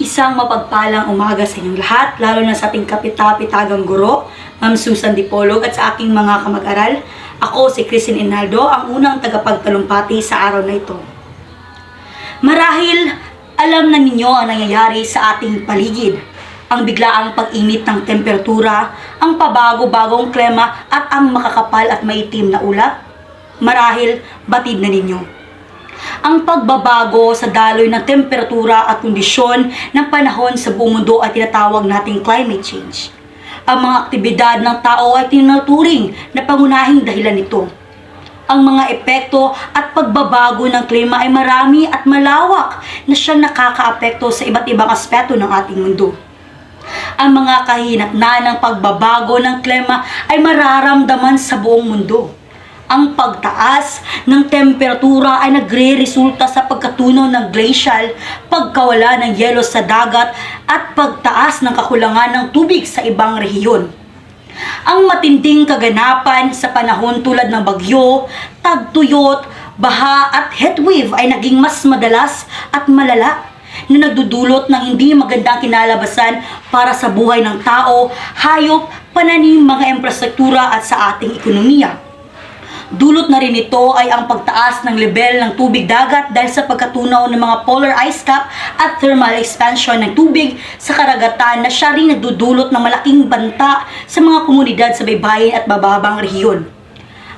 Isang mapagpalang umaga sa inyong lahat, lalo na sa ating kapita-pitagang guro, Ma'am Susan Dipolog, at sa aking mga kamag-aral. Ako si Christine Inaldo, ang unang tagapagtalumpati sa araw na ito. Marahil, alam na ninyo ang nangyayari sa ating paligid. Ang biglaang pag-init ng temperatura, ang pabago-bagong klima at ang makakapal at maitim na ulap. Marahil, batid na ninyo ang pagbabago sa daloy ng temperatura at kondisyon ng panahon sa buong mundo ay tinatawag nating climate change. Ang mga aktibidad ng tao ay tinuturing na pangunahing dahilan nito. Ang mga epekto at pagbabago ng klima ay marami at malawak na siyang nakakaapekto sa iba't ibang aspeto ng ating mundo. Ang mga kahinatnan ng pagbabago ng klima ay mararamdaman sa buong mundo. Ang pagtaas ng temperatura ay nagre-resulta sa pagkatunaw ng glacial, pagkawala ng yelo sa dagat at pagtaas ng kakulangan ng tubig sa ibang rehiyon. Ang matinding kaganapan sa panahon tulad ng bagyo, tagtuyot, baha at heatwave ay naging mas madalas at malala na nagdudulot ng hindi magandang kinalabasan para sa buhay ng tao, hayop, pananim, mga infrastruktura at sa ating ekonomiya. Dulot na rin ito ay ang pagtaas ng level ng tubig dagat dahil sa pagkatunaw ng mga polar ice cap at thermal expansion ng tubig sa karagatan na siya rin nagdudulot ng malaking banta sa mga komunidad sa baybayin at bababang rehiyon.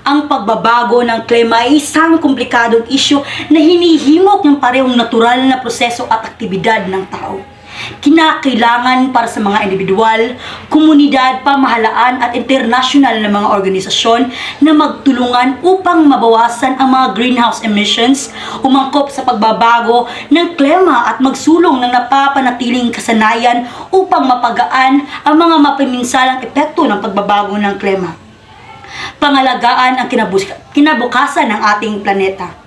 Ang pagbabago ng klima ay isang komplikadong isyu na hinihimok ng parehong natural na proseso at aktibidad ng tao. Kinakailangan para sa mga individual, komunidad, pamahalaan at international na mga organisasyon na magtulungan upang mabawasan ang mga greenhouse emissions, umangkop sa pagbabago ng klima at magsulong ng napapanatiling kasanayan upang mapagaan ang mga mapaminsalang epekto ng pagbabago ng klima. Pangalagaan ang kinabukasan ng ating planeta.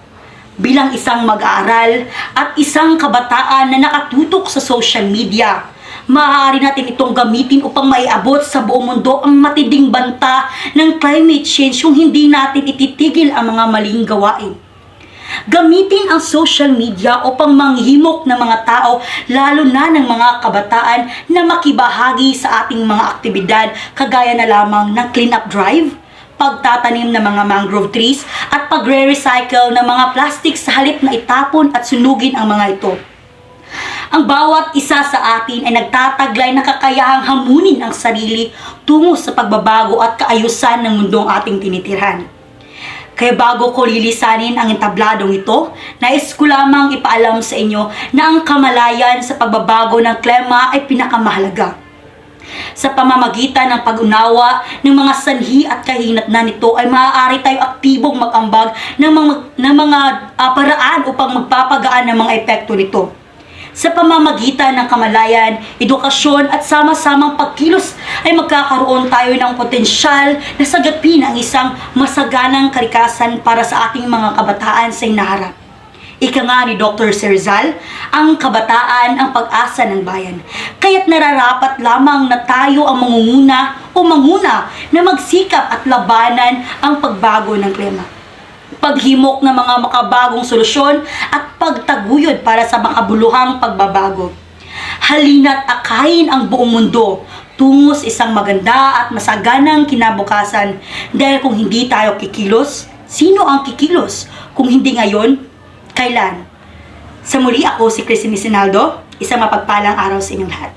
Bilang isang mag-aaral at isang kabataan na nakatutok sa social media, maaari natin itong gamitin upang maiabot sa buong mundo ang matinding banta ng climate change kung hindi natin ititigil ang mga maling gawain. Gamitin ang social media upang manghimok ng mga tao, lalo na ng mga kabataan, na makibahagi sa ating mga aktibidad kagaya na lamang ng clean-up drive, pagtatanim ng mga mangrove trees at pagre-recycle ng mga plastic sa halip na itapon at sunugin ang mga ito. Ang bawat isa sa atin ay nagtataglay ng kakayahang hamunin ang sarili tungo sa pagbabago at kaayusan ng mundong ating tinitirhan. Kaya bago ko lilisanin ang entabladong ito, nais ko lamang ipaalam sa inyo na ang kamalayan sa pagbabago ng klima ay pinakamahalaga. Sa pamamagitan ng pag-unawa ng mga sanhi at kahinatnan nito ay maaari tayo aktibong mag-ambag ng mga paraan upang magpapagaan ng mga epekto nito. Sa pamamagitan ng kamalayan, edukasyon at sama-samang pagkilos ay magkakaroon tayo ng potensyal na sagapin ang isang masaganang kalikasan para sa ating mga kabataan sa hinaharap. Ika nga ni Dr. Serzal, ang kabataan ang pag-asa ng bayan. Kaya't nararapat lamang na tayo ang manguna na magsikap at labanan ang pagbago ng klima. Paghimok ng mga makabagong solusyon at pagtaguyod para sa makabuluhang pagbabago. Halina't akayin ang buong mundo tungo sa isang maganda at masaganang kinabukasan, dahil kung hindi tayo kikilos, sino ang kikilos? Kung hindi ngayon, kailan? Sa muli, ako si Christine Sinaldo. Isang mapagpalang araw sa inyong lahat.